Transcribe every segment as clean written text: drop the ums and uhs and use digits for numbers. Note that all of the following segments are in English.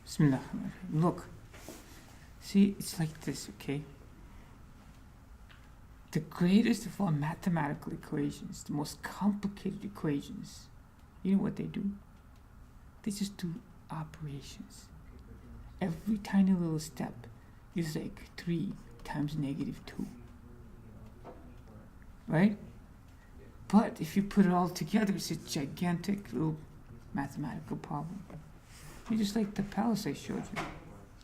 Bismillah. Look. See, it's like this, okay? The greatest of all mathematical equations, the most complicated equations, you know what they do? They just do operations. Every tiny little step is like 3 times negative 2. Right? But if you put it all together, it's a gigantic little mathematical problem. It's just like the palace I showed you.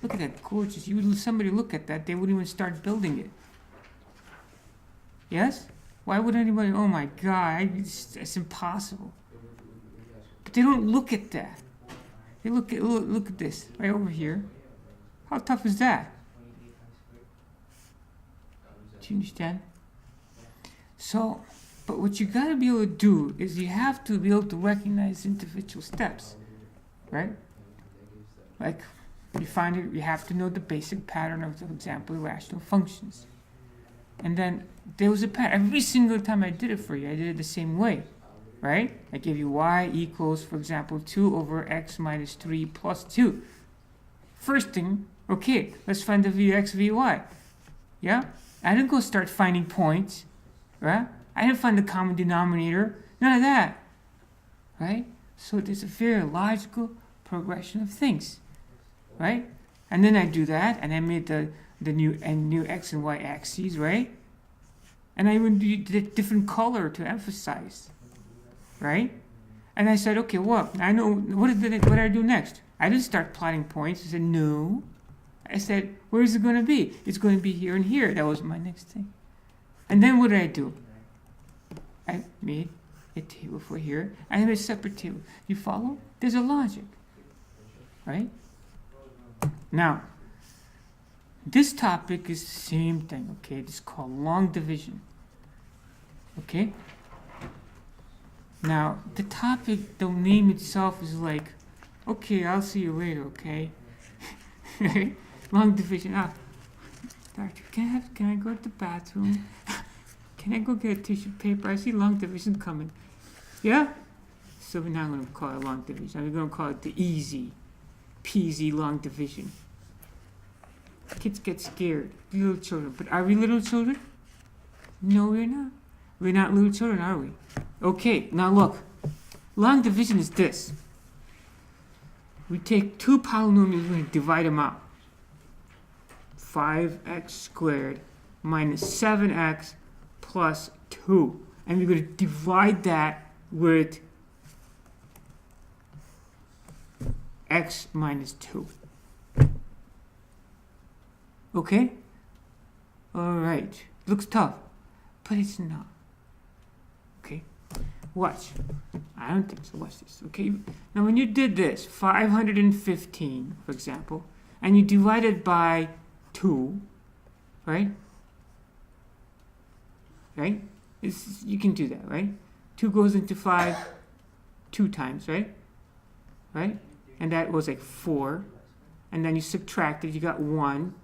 Look at that, gorgeous. Somebody look at that, they wouldn't even start building it. Yes? Why would anybody, oh my God, it's impossible. But they don't look at that. They look at this, right over here. How tough is that? Do you understand? So, but what you gotta be able to do is you have to be able to recognize individual steps, right? Like, you find it, you have to know the basic pattern of, for example, rational functions. And then there was a pattern. Every single time I did it for you, I did it the same way, right? I gave you y equals, for example, 2 over x minus 3 plus 2. First thing, okay, let's find the vx, vy. Yeah? I didn't go start finding points, right? I didn't find the common denominator. None of that, right? So there's a very logical progression of things, right? And then I do that, and I made the new x and y axes, right? And I even did a different color to emphasize, right? And I said, okay, well, I know, what did I do next? I didn't start plotting points. I said, no. I said, where is it going to be? It's going to be here and here. That was my next thing. And then what did I do? I made a table for here. I made a separate table. You follow? There's a logic, right? Now, this topic is the same thing, okay? It's called long division, okay? Now, the topic, the name itself is like, okay, I'll see you later, okay? Long division. Doctor, can I go to the bathroom? Can I go get a tissue paper? I see long division coming. Yeah? So we're not going to call it long division. I'm going to call it the easy peasy long division. Kids get scared. Little children. But are we little children? No, we're not. We're not little children, are we? Okay, now look. Long division is this. We take two polynomials and divide them out. 5x squared minus 7x plus 2. And we're going to divide that with x minus 2. Okay? Alright. Looks tough, but it's not. Okay? Watch. I don't think so. Watch this. Okay? Now when you did this, 515, for example, and you divide it by 2, right? Right? You can do that, right? 2 goes into 5 2 times, right? Right? And that was like 4. And then you subtracted, you got 1.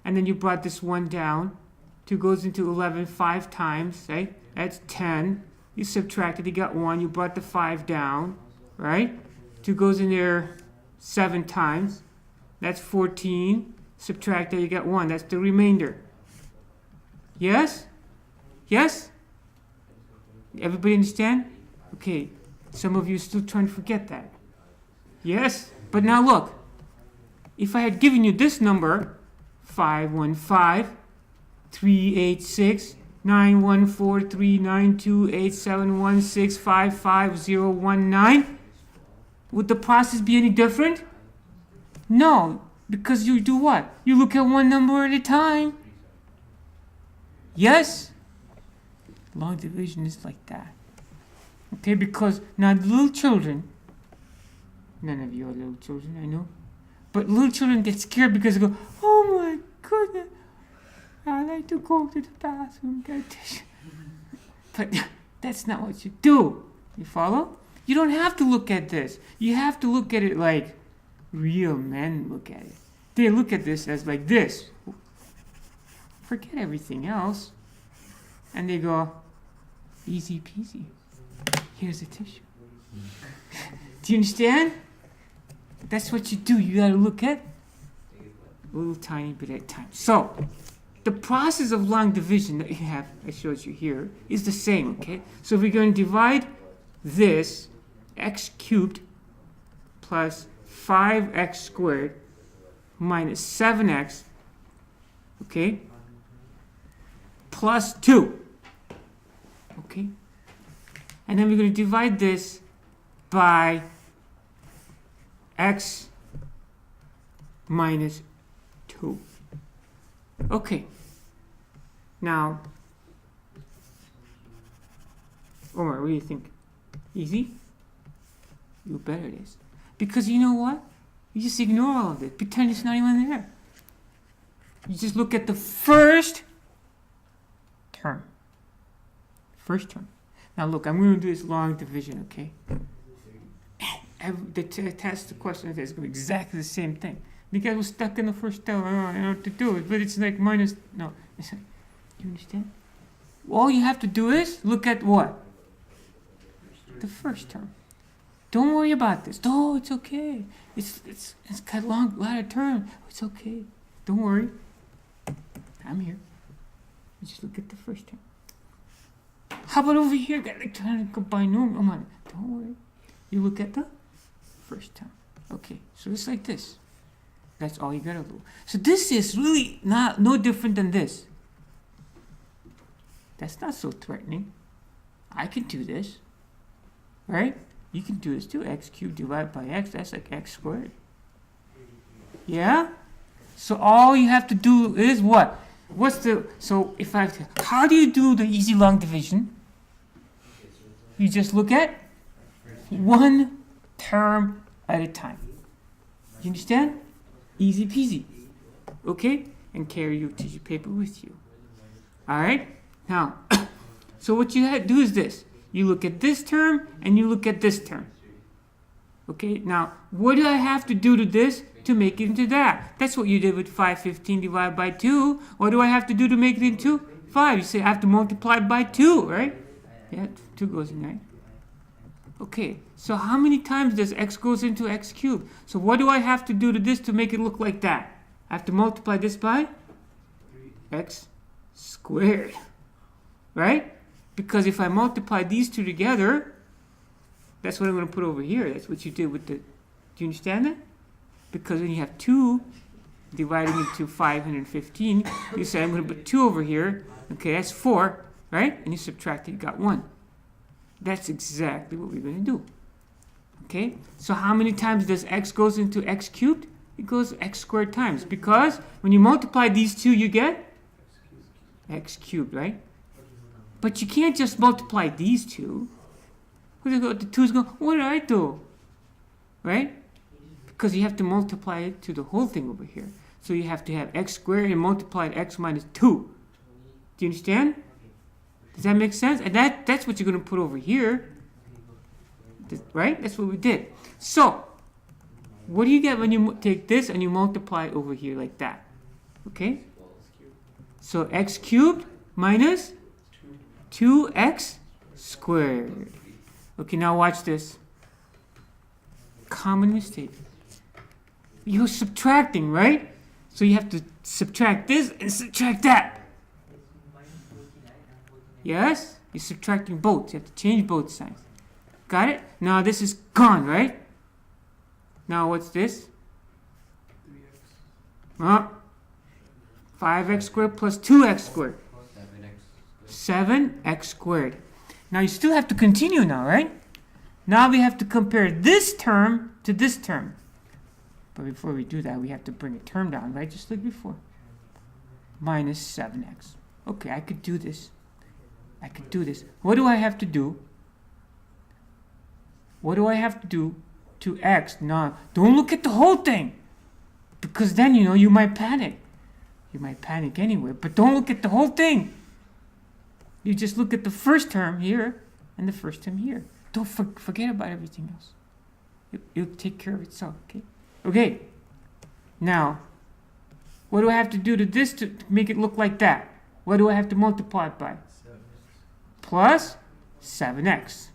And then you brought this 1 down. 2 goes into 11 5 times, right? That's 10. You subtracted, you got 1. You brought the 5 down, right? 2 goes in there 7 times. That's 14. Subtract that, you got 1. That's the remainder. Yes? Yes? Everybody understand? Okay. Some of you are still trying to forget that. Yes? But now look. If I had given you this number, 515 386 914 392 8716 55019, would the process be any different? No, because you do what? You look at one number at a time. Yes? Long division is like that. Okay, because now little children, none of you are little children, I know, but little children get scared because they go, oh my goodness, I like to go to the bathroom, get tissue. But that's not what you do. You follow? You don't have to look at this. You have to look at it like real men look at it. They look at this as like this. Forget everything else. And they go, easy peasy. Here's a tissue. Do you understand? That's what you do. You got to look at a little tiny bit at a time. So the process of long division that you have, I showed you here, is the same, okay? So if we're going to divide this, x cubed plus 5x squared minus 7x, okay, plus 2, okay? And then we're going to divide this by x minus 2. Okay. Now, Omar, what do you think? Easy? You bet it is. Because you know what? You just ignore all of it. Pretend it's not even there. You just look at the first term. First term. Now look, I'm going to do this long division, okay? The test, the question is going to be exactly the same thing. Because we're stuck in the first term, I don't know what to do. But it's like minus, no. It's like, you understand? All you have to do is look at what? The first term. Don't worry about this. No, it's okay. It's got a lot of terms. It's okay. Don't worry. I'm here. You just look at the first term. How about over here? Got like trying to combine them. Come on. Don't worry. You look at the first term. Okay. So it's like this. That's all you gotta do. So this is really no different than this. That's not so threatening. I can do this. Right? You can do this too. X cubed divided by x. That's like x squared. Yeah? So all you have to do is what? So if how do you do the easy long division? You just look at one term at a time. You understand? Easy peasy. Okay? And carry your tissue paper with you. Alright? Now, so what you do is this. You look at this term and you look at this term. Okay? Now, what do I have to do to this to make it into that? That's what you did with 515 divided by 2. What do I have to do to make it into 5? You say I have to multiply by 2, right? Yeah, 2 goes in there. Okay, so how many times does x goes into x cubed? So what do I have to do to this to make it look like that? I have to multiply this by x squared, right? Because if I multiply these two together, that's what I'm going to put over here. That's what you did with the, do you understand that? Because when you have 2 dividing into 515, you say I'm going to put 2 over here. Okay, that's 4, right? And you subtract it, you got 1. That's exactly what we're going to do. Okay? So how many times does x goes into x cubed? It goes x squared times. Because when you multiply these two, you get x cubed, right? But you can't just multiply these two. The 2's going, what did I do? Right? Because you have to multiply it to the whole thing over here. So you have to have x squared and multiply x minus 2. Do you understand? Does that make sense? And that's what you're going to put over here. Right? That's what we did. So, what do you get when you take this and you multiply over here like that? Okay? So, x cubed minus 2x squared. Okay, now watch this. Common mistake. You're subtracting, right? So you have to subtract this and subtract that. Yes? You're subtracting both. You have to change both sides. Got it? Now this is gone, right? Now what's this? 5x squared plus 2x squared. 7x squared. Now you still have to continue now, right? Now we have to compare this term to this term. But before we do that, we have to bring a term down, right? Just like before. Minus 7x. Okay, I could do this. I could do this. What do I have to do? What do I have to do to x? No, don't look at the whole thing. Because then, you might panic. You might panic anyway. But don't look at the whole thing. You just look at the first term here and the first term here. Don't forget about everything else. It'll take care of itself, okay? Okay. Now, what do I have to do to this to make it look like that? What do I have to multiply it by? Plus 7x.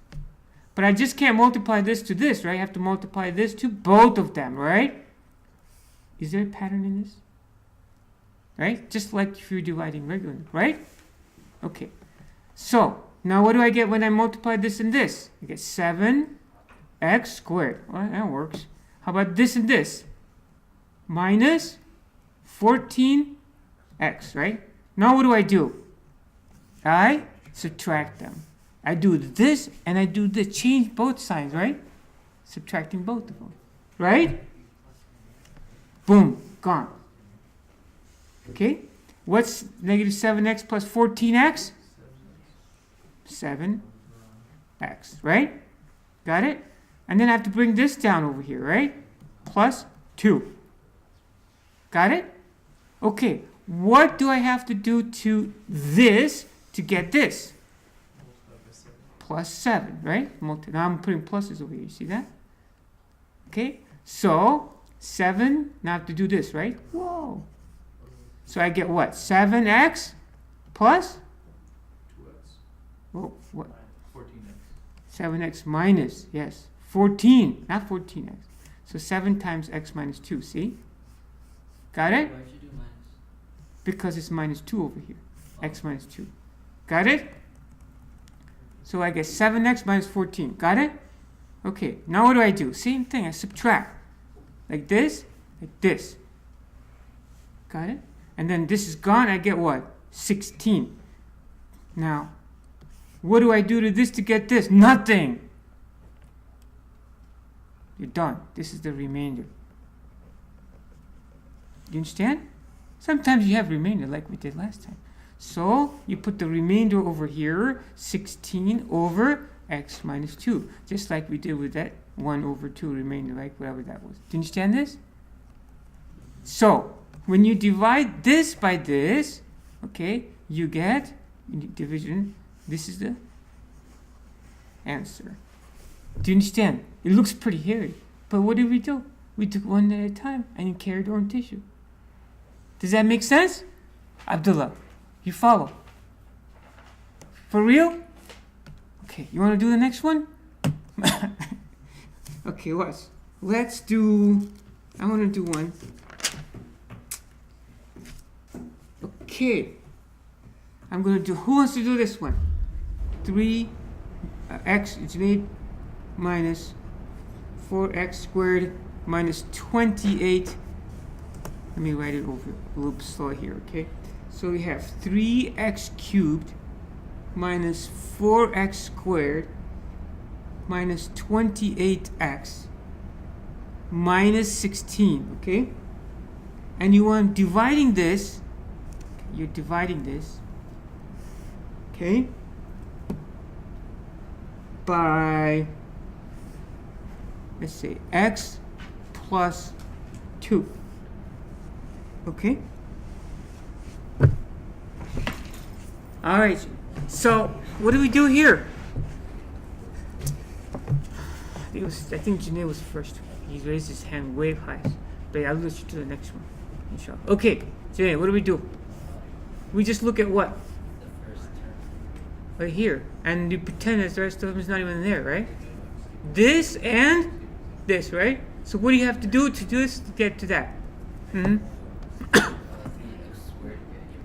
But I just can't multiply this to this, right? I have to multiply this to both of them, right? Is there a pattern in this? Right? Just like if you're dividing regularly, right? Okay. So, now what do I get when I multiply this and this? I get 7x squared. Well, that works. How about this and this? Minus 14x, right? Now what do? I subtract them. I do this and I do this. Change both signs, right? Subtracting both of them. Right? Boom. Gone. Okay? What's negative 7x plus 14x? 7x. Right? Got it? And then I have to bring this down over here, right? Plus 2. Got it? Okay. What do I have to do to this to get this? Plus 7, right? Now I'm putting pluses over here. You see that? Okay. So, 7. Now I have to do this, right? Whoa. So I get what? 7x plus? 2x. Whoa, what? 14x. 7x minus, yes. 14, not 14x. So 7 times x minus 2, see? Got it? Why did you do minus? Because it's minus 2 over here. X minus 2. Got it? So I get 7x minus 14. Got it? Okay, now what do? Same thing, I subtract. Like this, like this. Got it? And then this is gone, I get what? 16. Now, what do I do to this to get this? Nothing. You're done. This is the remainder. You understand? Sometimes you have remainder like we did last time. So you put the remainder over here, 16 over x minus 2. Just like we did with that 1 over 2 remainder, like whatever that was. Do you understand this? So when you divide this by this, okay, you get division. This is the answer. Do you understand? It looks pretty hairy. But what did we do? We took one at a time and you carried our own tissue. Does that make sense? Abdullah, you follow? For real? Okay, you want to do the next one? Okay, let's do, I want to do one. Okay, I'm going to do, who wants to do this one? 3 x is made minus 4x squared minus 28. Let me write it over a little slow here, okay? So we have 3x cubed minus 4x squared minus 28x minus 16, okay? And you want dividing this, you're dividing this, okay, by, let's say, x plus 2. Okay? All right. So, what do we do here? I think Janae was first. He raised his hand way high. But I'll let you to the next one. Inshallah. Okay, Janae, what do? We just look at what? The first term. Right here. And you pretend that the rest of them is not even there, right? This and this, right? So what do you have to do this to get to that?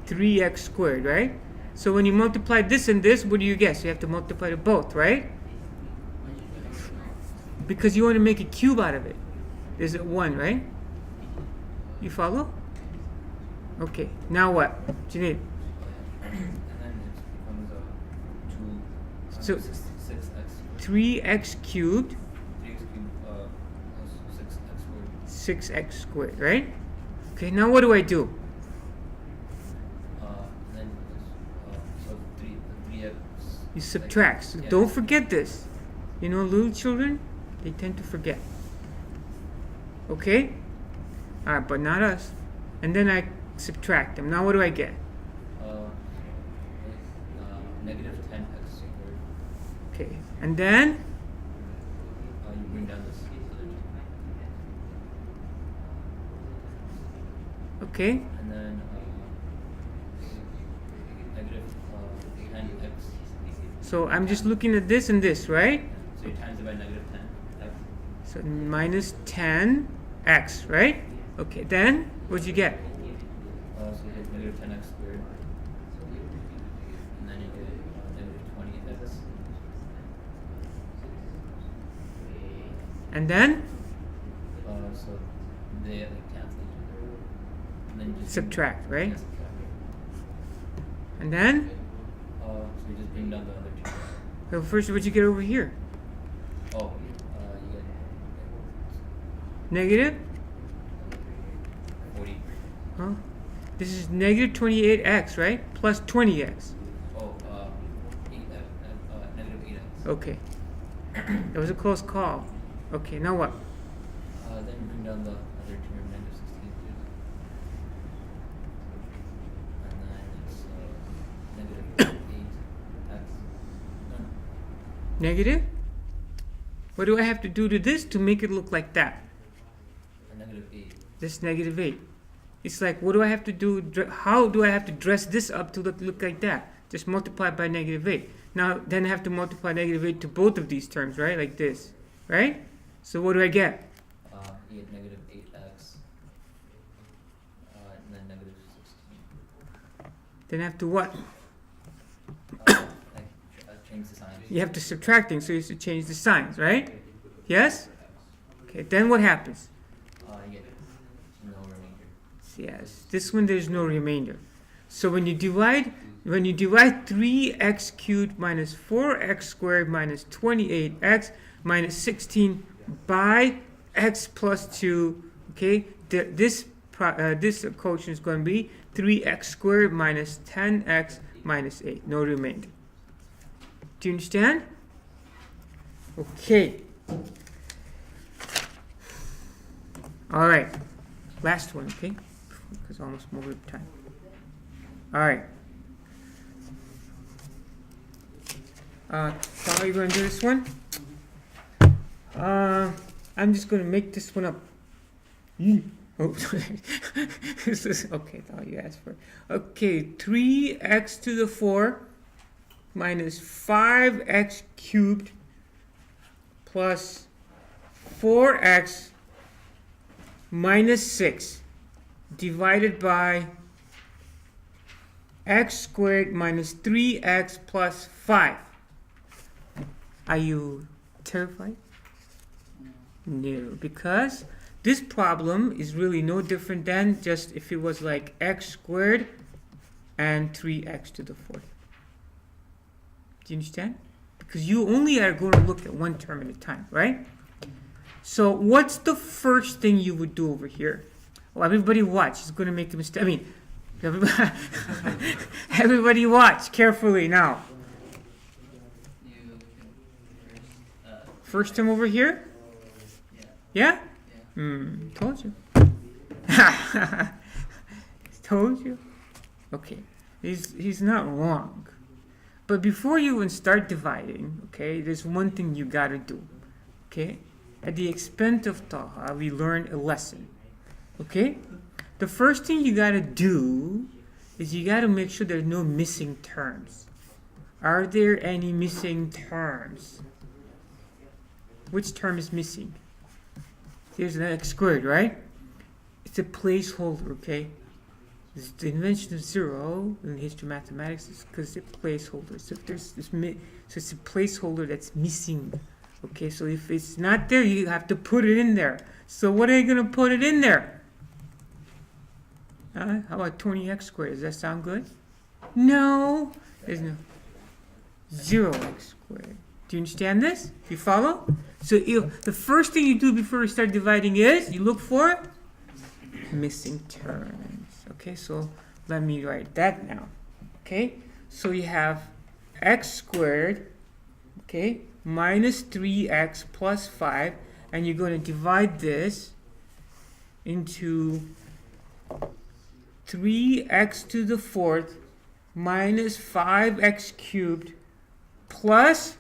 3x squared, right? So when you multiply this and this, what do you get? So you have to multiply to both, right? Because you want to make a cube out of it. Is it 1, right? You follow? Okay, now what? Janine? And then it becomes 2. So 6x. 3x cubed. 3x cubed plus 6x squared. 6x squared, right? Okay, now what do? Then so 3x. You subtract. So yeah. don't forget this. You know, little children, they tend to forget. Okay? Alright, but not us. And then I subtract them. Now what do I get? Negative 10x squared. Okay, and then You bring down this other term. okay, And then negative 10x. so I'm just looking at this and this, right? So you times it by negative 10 x. So minus 10x, right? Okay, then what'd you get? So you get negative 10x squared. And then you get negative 20x. And then So they like cancel each other. And then you just subtract, right? Yeah, subtract. And then, So you just bring down the other two. well, first what'd you get over here? Oh, you get Negative? 40. Huh? This is negative 28x, right? Plus 20x. Oh, 8, negative 8x. Okay. That was a close call. Okay, now what? Then you bring down the other term, negative 16. And then it's negative 8x. No. Negative? What do I have to do to this to make it look like that? Negative 8. This negative 8. It's like, what do I have to do? How do I have to dress this up to look like that? Just multiply by negative 8. Now, then I have to multiply negative 8 to both of these terms, right? Like this, right? So what do I get? You get negative 8x. And then negative 16. Then I have to what? Change the sign. You have to subtracting, so you have to change the signs, right? Yes? Okay, then what happens? You get no remainder. Yes, this one there's no remainder. So when you divide 3x cubed minus 4x squared minus 28x minus 16 by x plus 2, okay, this quotient is going to be 3x squared minus 10x minus 8, no remainder. Do you understand? Okay. All right. Last one, okay? Because almost over time. All right. How are you going to do this one? I'm just going to make this one up. Oh, this is okay. That's all you asked for. Okay, 3x to the 4 minus 5x cubed plus 4x minus 6 divided by x squared minus 3x plus 5. Are you terrified? No, because this problem is really no different than just if it was like x squared and 3x to the 4th. Do you understand? Because you only are going to look at one term at a time, right? So what's the first thing you would do over here? Well, everybody watch. It's going to make a mistake. I mean, everybody watch carefully now. First term over here? Yeah? Told you. Told you. Okay. He's not wrong. But before you even start dividing, okay, there's one thing you got to do. Okay? At the expense of Taha, we learned a lesson. Okay? The first thing you got to do is you got to make sure there's no missing terms. Are there any missing terms? Which term is missing? Here's an x squared, right? It's a placeholder, okay? It's the invention of zero in history of mathematics is because it's a placeholder. So if there's this, so it's a placeholder that's missing. Okay, so if it's not there, you have to put it in there. So what are you going to put it in there? How about 20x squared? Does that sound good? No. There's no 0x squared. Do you understand this? You follow? So the first thing you do before you start dividing is you look for missing terms. Okay, so let me write that now. Okay, so you have x squared, okay, minus 3x plus 5, and you're going to divide this into 3x to the 4th minus 5x cubed plus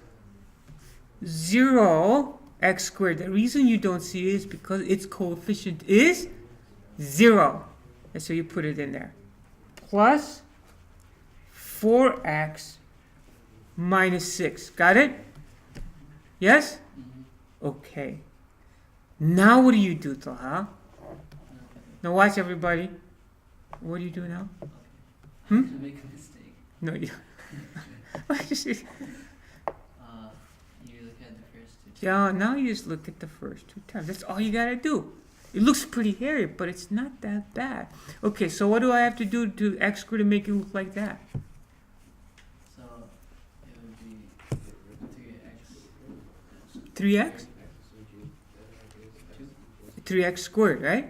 0x squared. The reason you don't see it is because its coefficient is 0. And so you put it in there. Plus 4x minus 6. Got it? Yes? Mm-hmm. Okay. Now what do you do, Talha? Okay. Now watch everybody. What do you do now? Okay. Hmm? To make a mistake. No, you. You look at the first two. Yeah, now you just look at the first two times. That's all you gotta do. It looks pretty hairy, but it's not that bad. Okay, so what do I have to do to X squared to make it look like that? So it would be 3x. 3x? 3x squared, right?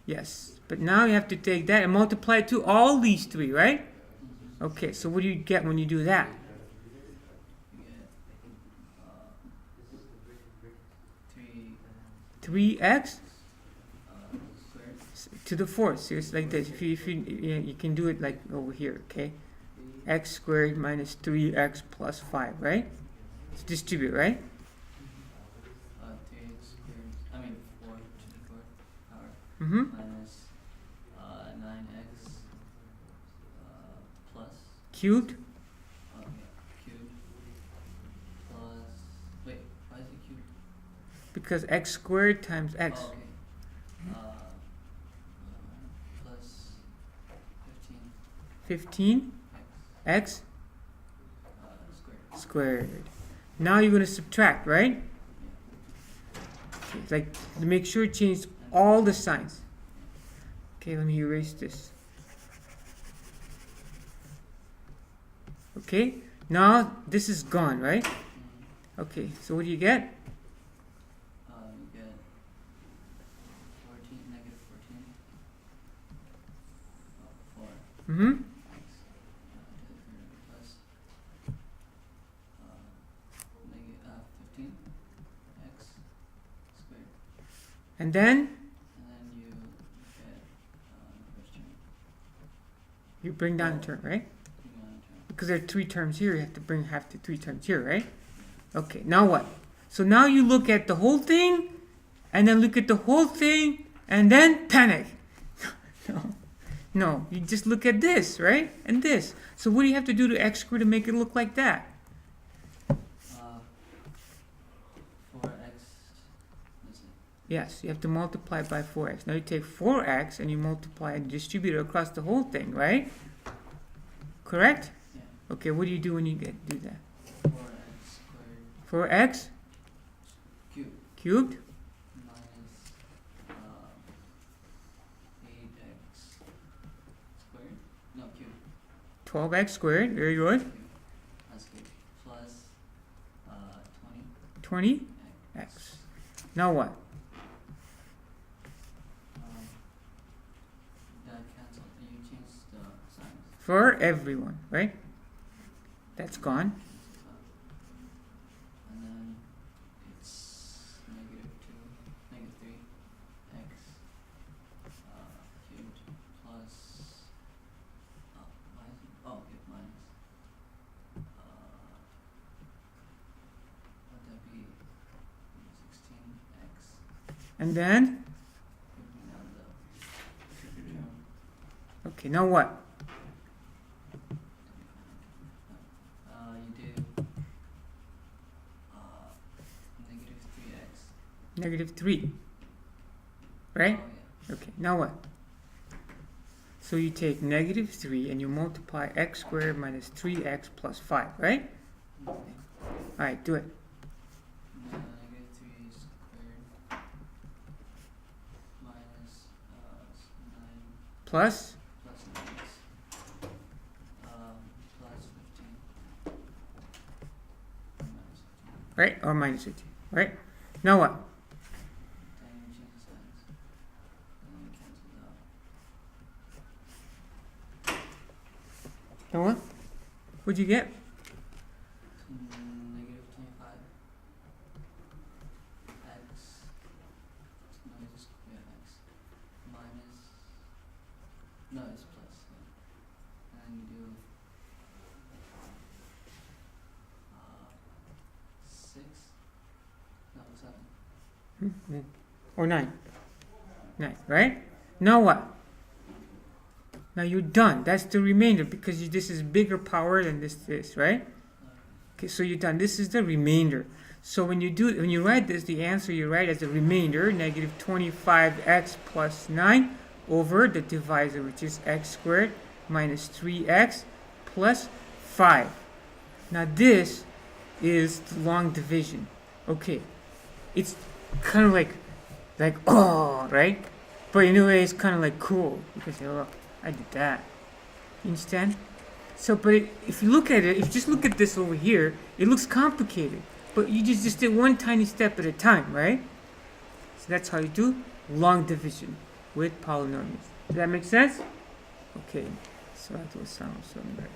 Yeah. Yes. But now you have to take that and multiply it to all these three, right? Mm-hmm. Okay, so what do you get when you do that? You get 3x squared. to the fourth. So it's like this. If you can do it like over here, okay? X squared minus 3x plus 5, right? It's distribute, right? 3x squared. I mean 4 to the fourth power Mm-hmm. minus 9x plus Cubed? yeah, cubed plus wait, why is it cubed? Because x squared times x. Oh, okay. Plus 15 x x squared. squared. Now you're going to subtract, right? Yeah. Okay, it's like to make sure it changes all the signs. Okay, let me erase this. Okay, now this is gone, right? Mm-hmm. Okay, so what do you get? You get 14, negative 14, 4 Mm-hmm. x plus negative 15 x squared, And then and then you get the first term, you bring down the term, right? you want to term. Because there are three terms here, you have to bring half the three terms here, right? Okay, now what? So now you look at the whole thing, and then look at the whole thing, and then panic. No, you just look at this, right? And this. So what do you have to do to x squared to make it look like that? 4x, let's see, Yes, you have to multiply by 4x. Now you take 4x and you multiply and distribute it across the whole thing, right? Correct? yeah, Okay, what do you do when you do that? 4x squared 4x cubed cubed minus 8x squared, no, cubed, 12x squared, very good. cubed, that's good, plus 20x. 20x. Now what? That cancel, you change the signs. For everyone, right? That's gone. And then it's negative 3x cubed plus minus, okay, minus would that be 16x, And then, bringing down the term, okay, now what? you do negative 3x. Negative 3, right? Oh, yeah. Okay, now what? So you take negative 3 and you multiply x squared minus 3x plus 5, right? Alright, do it. Negative 3 squared minus 9 Plus, plus 9x plus 15 minus 15. right? Or minus 15, right? Now what? Then you change the signs. And then you cancel it out. Now what? What'd you get? Negative 25 x. No, it's just x minus. No, it's plus. Yeah. And you do 6. No, 7. Or 9. 9, right? Now what? Now you're done. That's the remainder because this is bigger power than this is, right? Okay, so you're done. This is the remainder. So when you write this, the answer you write as a remainder, negative 25x plus 9 over the divisor, which is x squared minus 3x plus 5. Now this is the long division. Okay, it's kind of like oh, right? But in a way it's kind of like cool because look, I did that. You understand? So, but if you look at it, if you just look at this over here, it looks complicated. But you just did one tiny step at a time, right? So that's how you do long division with polynomials. Does that make sense? Okay. So that was some right.